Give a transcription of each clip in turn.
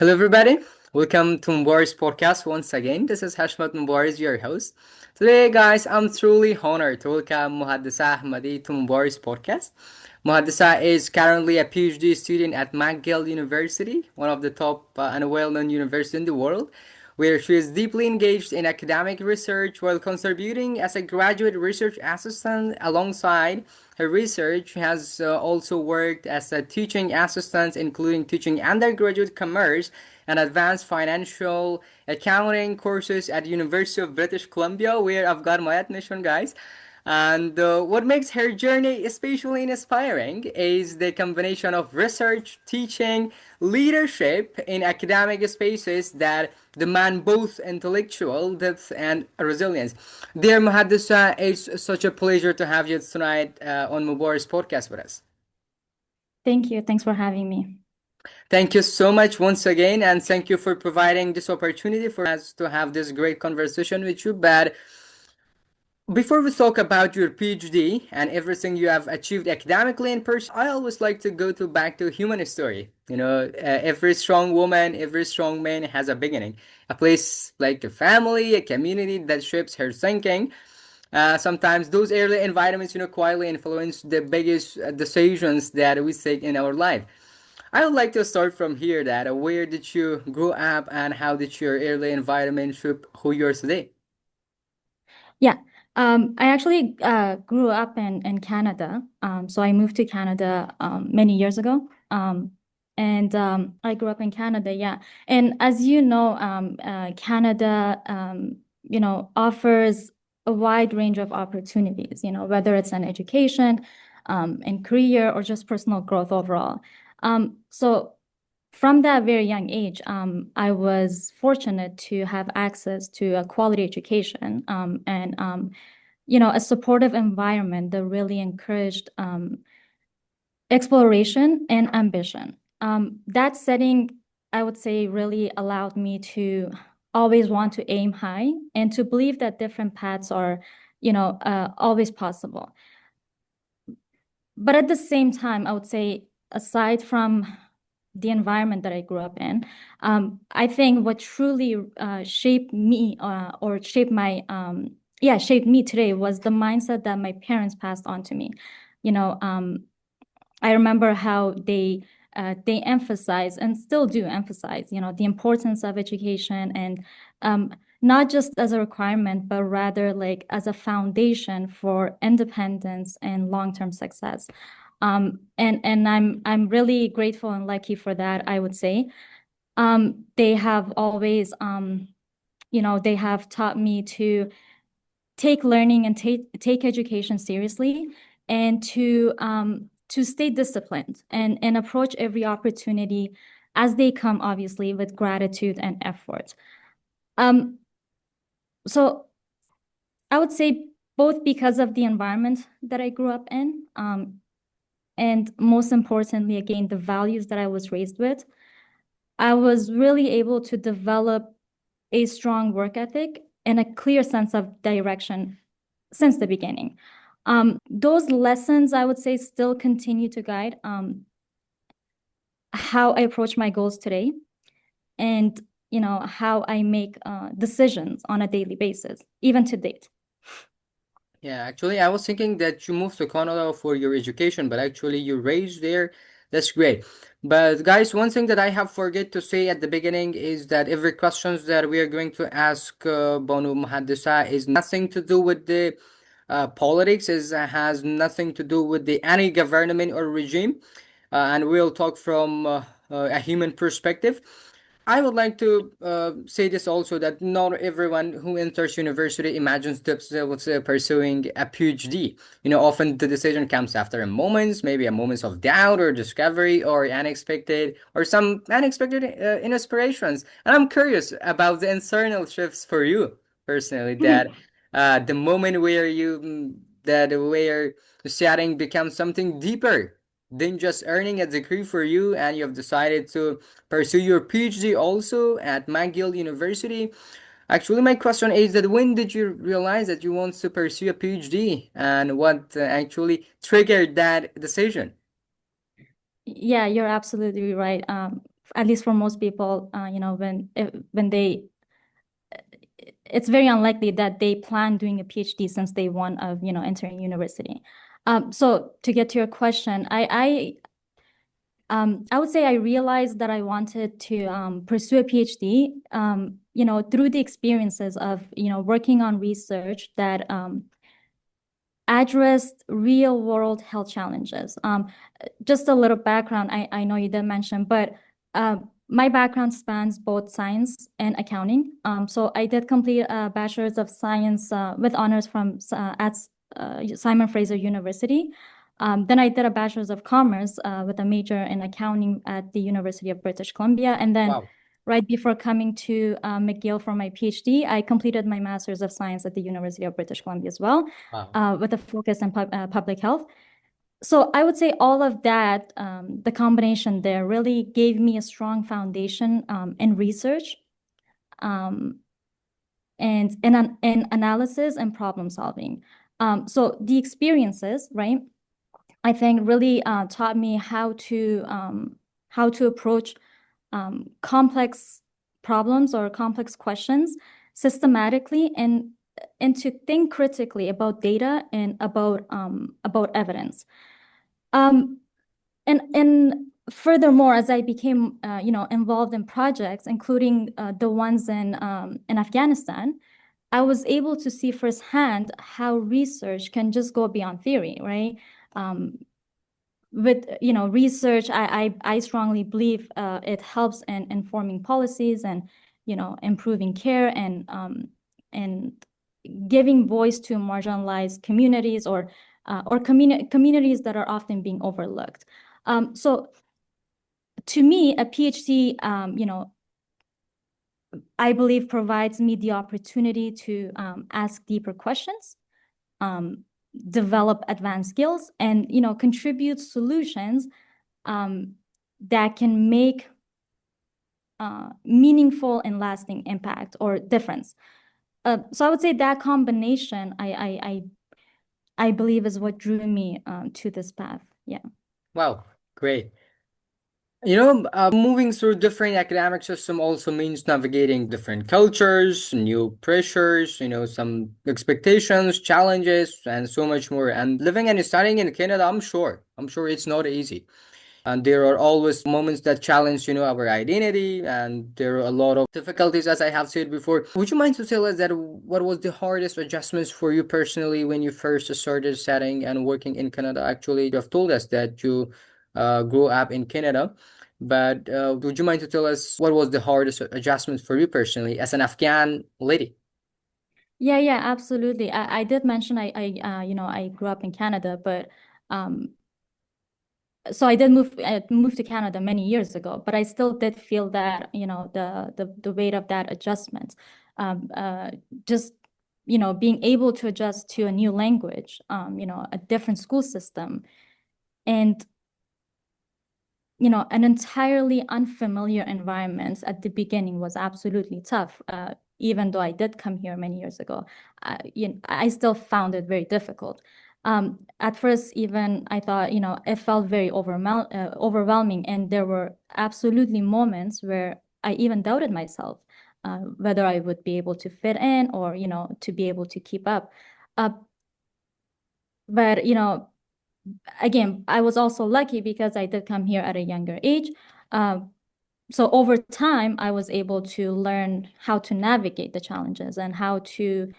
Hello, everybody. Welcome to Mubarak's podcast once again. This is Hashmat Mubarak, your host. Today, guys, I'm truly honored to welcome Mohadeseh Ahmadi to Mubarak's podcast. Mohadeseh is currently a PhD student at McGill University, one of the top and well-known universities in the world, where she is deeply engaged in academic research while contributing as a graduate research assistant alongside her research. She has also worked as a teaching assistant, including teaching undergraduate commerce and advanced financial accounting courses at University of British Columbia, where I've got my admission, guys. And what makes her journey especially inspiring is the combination of research, teaching, leadership in academic spaces that demand both intellectual depth and resilience. Dear Mahadisa, it's such a pleasure to have you tonight on Mubarak's podcast with us. Thank you. Thanks for having me. Thank you so much once again, and thank you for providing this opportunity for us to have this great conversation with you. But before we talk about your PhD and everything you have achieved academically and personally, I always like to go to back to human story. Every strong woman, every strong man has a beginning, a place like a family, a community that shapes her thinking. Sometimes those early environments, quietly influence the biggest decisions that we take in our life. I would like to start from here. That where did you grow up, and how did your early environment shape who you are today? Yeah. I actually grew up in Canada. So I moved to Canada many years ago. And I grew up in Canada, yeah. And as you know, Canada, offers a wide range of opportunities, whether it's an education, and career, or just personal growth overall. So from that very young age, I was fortunate to have access to a quality education, and a supportive environment that really encouraged exploration and ambition. That setting, I would say, really allowed me to always want to aim high and to believe that different paths are, always possible. But at the same time, I would say, aside from the environment that I grew up in, I think what truly shaped me or shaped me today was the mindset that my parents passed on to me. You know, um, I remember how they emphasize and still do emphasize, the importance of education and not just as a requirement, but rather like as a foundation for independence and long-term success. And I'm really grateful and lucky for that, I would say. They have always, they have taught me to take learning and take education seriously, and to stay disciplined and approach every opportunity as they come, obviously, with gratitude and effort. Um, so I would say both because of the environment that I grew up in, and most importantly, again, the values that I was raised with, I was really able to develop a strong work ethic and a clear sense of direction since the beginning. Those lessons, I would say, still continue to guide how I approach my goals today, and how I make decisions on a daily basis, even to date. Yeah, actually, I was thinking that you moved to Canada for your education, but actually you raised there. That's great. But guys, one thing that I have forget to say at the beginning is that every questions that we are going to ask Banu Mahadisa is nothing to do with the politics, is has nothing to do with the any government or regime, and we'll talk from a human perspective. I would like to say this also that not everyone who enters university imagines themselves pursuing a PhD. Often the decision comes after a moments, maybe a moments of doubt or discovery or unexpected or some unexpected inspirations. And I'm curious about the internal shifts for you personally. That the moment where that where studying becomes something deeper than just earning a degree for you, and you have decided to pursue your PhD also at McGill University. Actually, my question is that when did you realize that you want to pursue a PhD, and what actually triggered that decision? Yeah, you're absolutely right. at least for most people, when they it's very unlikely that they plan doing a PhD since day one of, entering university. So to get to your question, I would say I realized that I wanted to pursue a PhD, through the experiences of, working on research that addressed real world health challenges. Just a little background, I know you did mention, but my background spans both science and accounting. So I did complete a Bachelor's of Science with honors from at Simon Fraser University. Then I did a Bachelor's of Commerce with a major in accounting at the University of British Columbia. And then Wow. right before coming to McGill for my PhD, I completed my Master's of Science at the University of British Columbia as well, Wow. with a focus on public health. So I would say all of that, the combination there really gave me a strong foundation in research, and in analysis and problem solving. So the experiences, right, I think really taught me how to approach complex problems or complex questions systematically, and to think critically about data and about evidence. And furthermore, as I became involved in projects, including the ones in Afghanistan, I was able to see firsthand how research can just go beyond theory, right? With research, I strongly believe it helps in informing policies and improving care and giving voice to marginalized communities or communities that are often being overlooked. So to me, a PhD, I believe provides me the opportunity to ask deeper questions, develop advanced skills, and contribute solutions that can make meaningful and lasting impact or difference. So I would say that combination, I believe, is what drew me to this path. Yeah. Wow. Great. Moving through different academic system also means navigating different cultures, new pressures, some expectations, challenges, and so much more. And living and studying in Canada, I'm sure it's not easy. And there are always moments that challenge, our identity, and there are a lot of difficulties, as I have said before. Would you mind to tell us that what was the hardest adjustments for you personally when you first started studying and working in Canada? Actually, you have told us that you grew up in Canada, but would you mind to tell us what was the hardest adjustment for you personally as an Afghan lady? Yeah, absolutely. I did mention I grew up in Canada, but so I did move to Canada many years ago, but I still did feel that, the weight of that adjustment. Just, being able to adjust to a new language, a different school system, and, an entirely unfamiliar environment at the beginning was absolutely tough. Even though I did come here many years ago, I still found it very difficult. At first, even I thought, it felt very overwhelming, and there were absolutely moments where I even doubted myself, whether I would be able to fit in or, to be able to keep up. But, again, I was also lucky because I did come here at a younger age. So over time, I was able to learn how to navigate the challenges and how to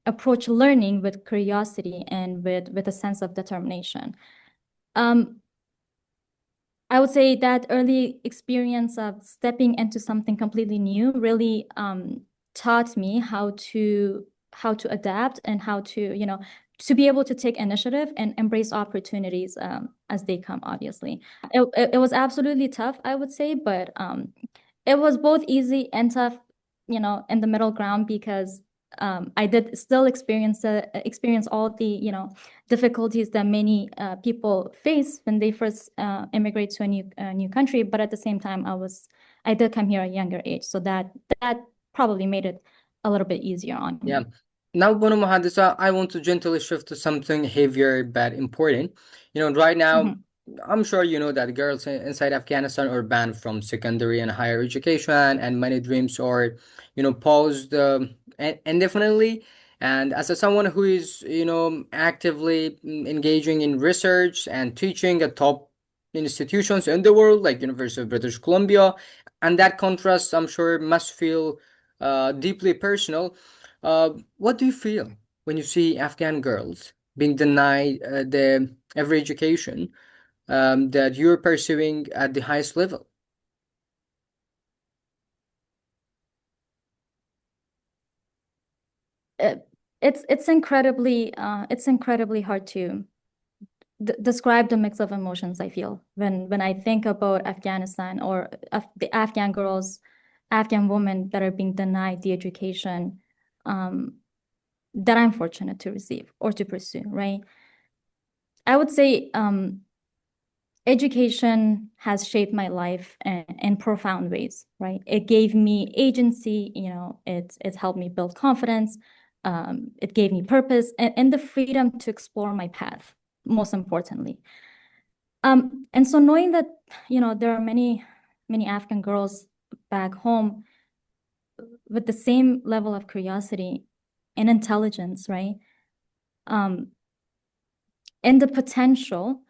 approach learning with curiosity and with a sense of determination. I would say that early experience of stepping into something completely new really taught me how to adapt and how to be able to take initiative and embrace opportunities as they come, obviously. It was absolutely tough, I would say, but it was both easy and tough, in the middle ground, because I did still experience all the, difficulties that many people face when they first immigrate to a new country. But at the same time, I did come here at a younger age, so that probably made it a little bit easier on Yeah. me. Now, Bono Mahadisa, I want to gently shift to something heavier but important. Right now, Mhm. I'm sure you know that girls inside Afghanistan are banned from secondary and higher education, and many dreams are, paused indefinitely. And as someone who is, actively engaging in research and teaching at top institutions in the world, like University of British Columbia, and that contrast, I'm sure, must feel deeply personal. What do you feel when you see Afghan girls being denied the every education that you're pursuing at the highest level? Uh, it's incredibly hard to describe the mix of emotions I feel when I think about Afghanistan or the Afghan girls, Afghan women that are being denied the education um, that I'm fortunate to receive or to pursue, right? I would say education has shaped my life in profound ways, right? It gave me agency, it helped me build confidence, it gave me purpose and the freedom to explore my path, most importantly. And so knowing that, there are many Afghan girls back home with the same level of curiosity and intelligence, right? Um, and the potential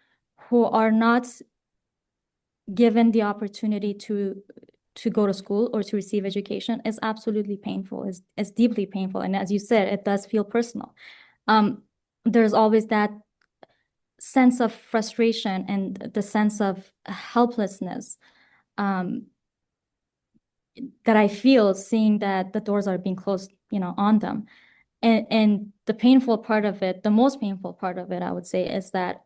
who are not given the opportunity to go to school or to receive education is absolutely painful, is deeply painful. And as you said, it does feel personal. There's always that sense of frustration and the sense of helplessness that I feel seeing that the doors are being closed, on them. And the painful part of it, the most painful part of it, I would say, is that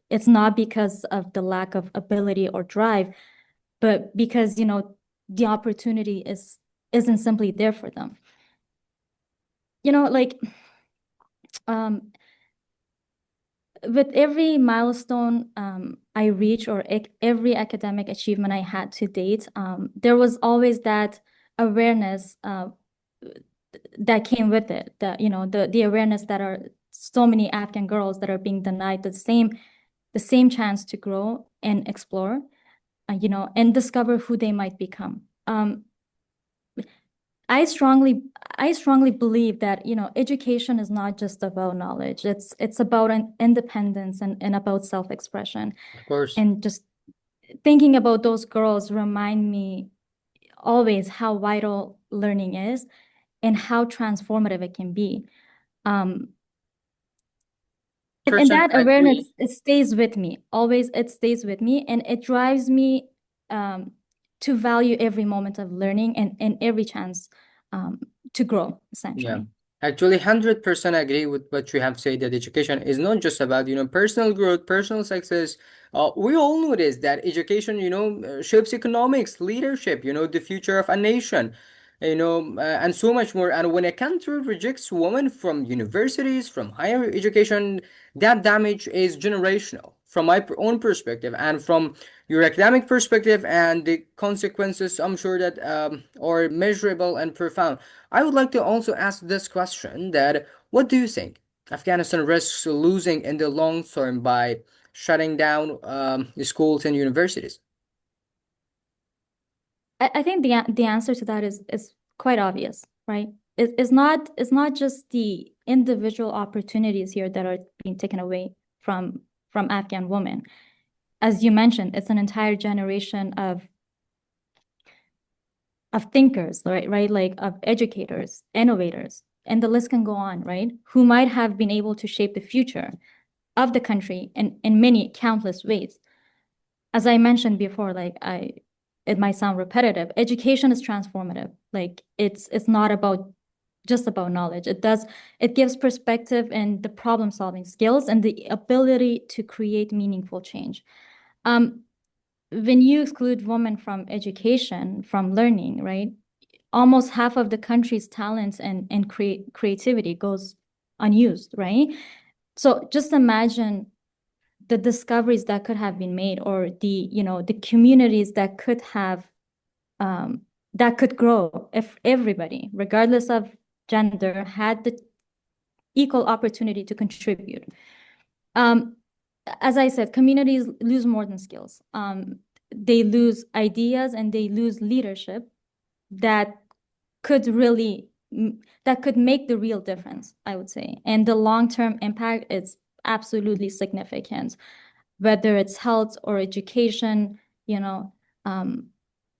it's not because of the lack of ability or drive, but because, the opportunity isn't simply there for them. Like um, with every milestone I reach or every academic achievement I had to date, there was always that awareness that came with it. That the awareness that are so many Afghan girls that are being denied the same chance to grow and explore, and discover who they might become. I strongly I strongly believe that, education is not just about knowledge. It's about an independence and about self-expression. Of course. And just thinking about those girls remind me always how vital learning is and how transformative it can be. Um, and Person that awareness, agree. it stays with me. Always it stays with me and it drives me um, to value every moment of learning and every chance um, to grow, Yeah. essentially. Actually, 100% agree with what you have said that education is not just about, personal growth, personal success. We all know this, that education, shapes economics, leadership, the future of a nation, and so much more. And when a country rejects women from universities, from higher education, that damage is generational from my own perspective and from your academic perspective, and the consequences, I'm sure that are measurable and profound. I would like to also ask this question that what do you think Afghanistan risks losing in the long term by shutting down the schools and universities? I think the answer to that is quite obvious, right? It's not just the individual opportunities here that are being taken away from Afghan women. As you mentioned, it's an entire generation of thinkers, right? Right, like of educators, innovators, and the list can go on, right? Who might have been able to shape the future of the country in many countless ways. As I mentioned before, it might sound repetitive. Education is transformative. Like it's not about just about knowledge. It gives perspective and the problem solving skills and the ability to create meaningful change. Um, when you exclude women from education, from learning, right? Almost half of the country's talents and creativity goes unused, right? So just imagine the discoveries that could have been made or the communities that could have that could grow if everybody, regardless of gender, had the equal opportunity to contribute. Um, as I said, communities lose more than skills. They lose ideas and they lose leadership that could really that could make the real difference, I would say. And the long-term impact is absolutely significant, whether it's health or education, you know,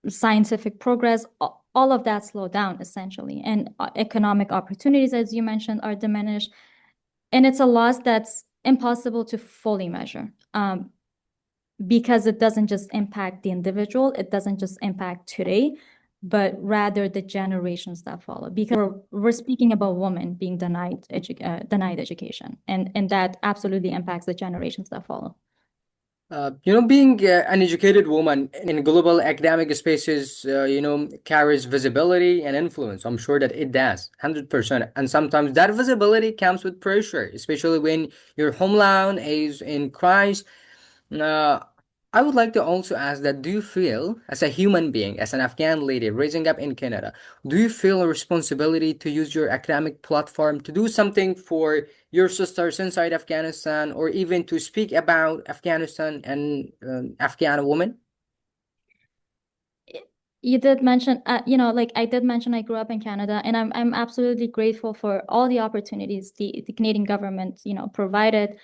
scientific progress, all of that slow down essentially. And economic opportunities, as you mentioned, are diminished. And it's a loss that's impossible to fully measure. Because it doesn't just impact the individual, it doesn't just impact today, but rather the generations that follow. Because we're speaking about women being denied education, and that absolutely impacts the generations that follow. Being an educated woman in global academic spaces, carries visibility and influence. I'm sure that it does, 100%. And sometimes that visibility comes with pressure, especially when your homeland is in crisis. Uh, I would like to also ask that do you feel, as a human being, as an Afghan lady raising up in Canada, do you feel a responsibility to use your academic platform to do something for your sisters inside Afghanistan, or even to speak about Afghanistan and Afghan women? You did mention, like I did mention, I grew up in Canada, and I'm absolutely grateful for all the opportunities the Canadian government, provided.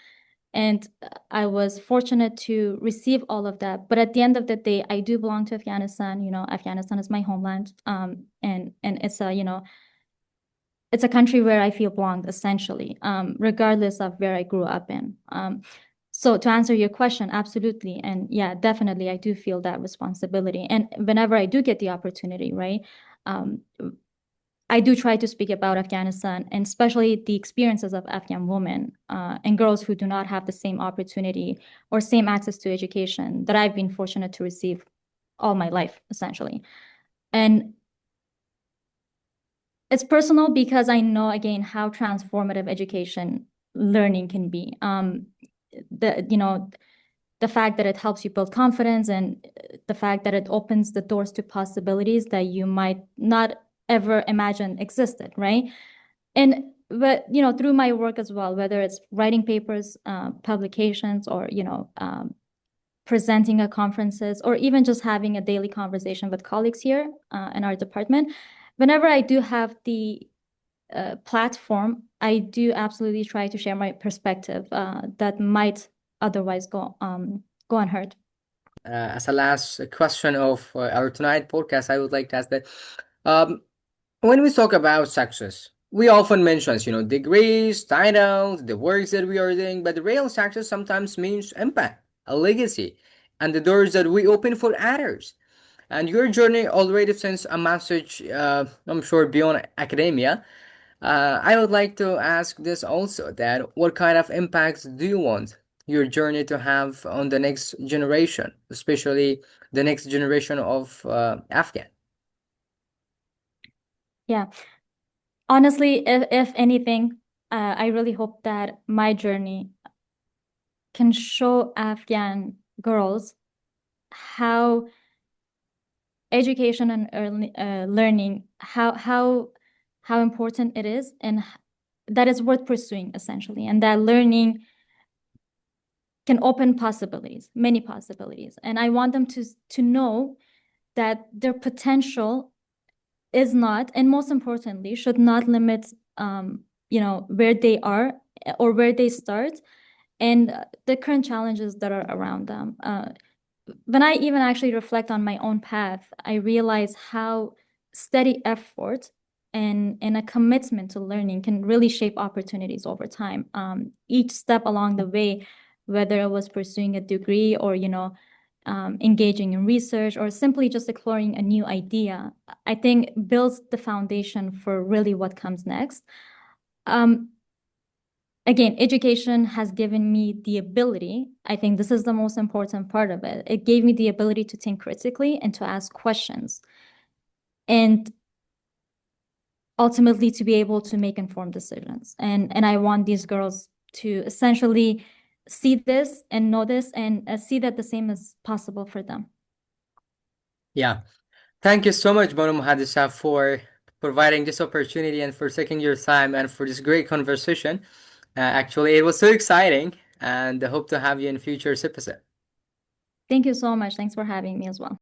And I was fortunate to receive all of that. But at the end of the day, I do belong to Afghanistan. Afghanistan is my homeland. And it's a country where I feel belonged essentially, regardless of where I grew up in. So to answer your question, absolutely. And yeah, definitely, I do feel that responsibility. And whenever I do get the opportunity, right, um, I do try to speak about Afghanistan, and especially the experiences of Afghan women and girls who do not have the same opportunity or same access to education that I've been fortunate to receive all my life, essentially. And it's personal because I know, again, how transformative education learning can be. The fact that it helps you build confidence, and the fact that it opens the doors to possibilities that you might not ever imagine existed, right? But through my work as well, whether it's writing papers, publications, or presenting at conferences, or even just having a daily conversation with colleagues here in our department, whenever I do have the platform, I do absolutely try to share my perspective that might otherwise go unheard. As a last question of our tonight podcast, I would like to ask that um, when we talk about success, we often mention, degrees, titles, the works that we are doing, but the real success sometimes means impact, a legacy, and the doors that we open for others. And your journey already sends a message, I'm sure, beyond academia. I would like to ask this also, that what kind of impacts do you want your journey to have on the next generation, especially the next generation of Afghan? Yeah. Honestly, if anything, I really hope that my journey can show Afghan girls how education and early, learning, how important it is, and that is worth pursuing essentially, and that learning can open possibilities, many possibilities. And I want them to know that their potential is not, and most importantly, should not limit, where they are or where they start, and the current challenges that are around them. When I even actually reflect on my own path, I realize how steady effort and a commitment to learning can really shape opportunities over time. Each step along the way, whether it was pursuing a degree or, engaging in research or simply just exploring a new idea, I think builds the foundation for really what comes next. Again, education has given me the ability, I think this is the most important part of it. It gave me the ability to think critically and to ask questions, and ultimately to be able to make informed decisions. And I want these girls to essentially see this and know this, and see that the same is possible for them. Yeah. Thank you so much, Mohadeseh, for providing this opportunity and for taking your time and for this great conversation. Actually, it was so exciting. and I hope to have you in future episode. Thank you so much. Thanks for having me as well.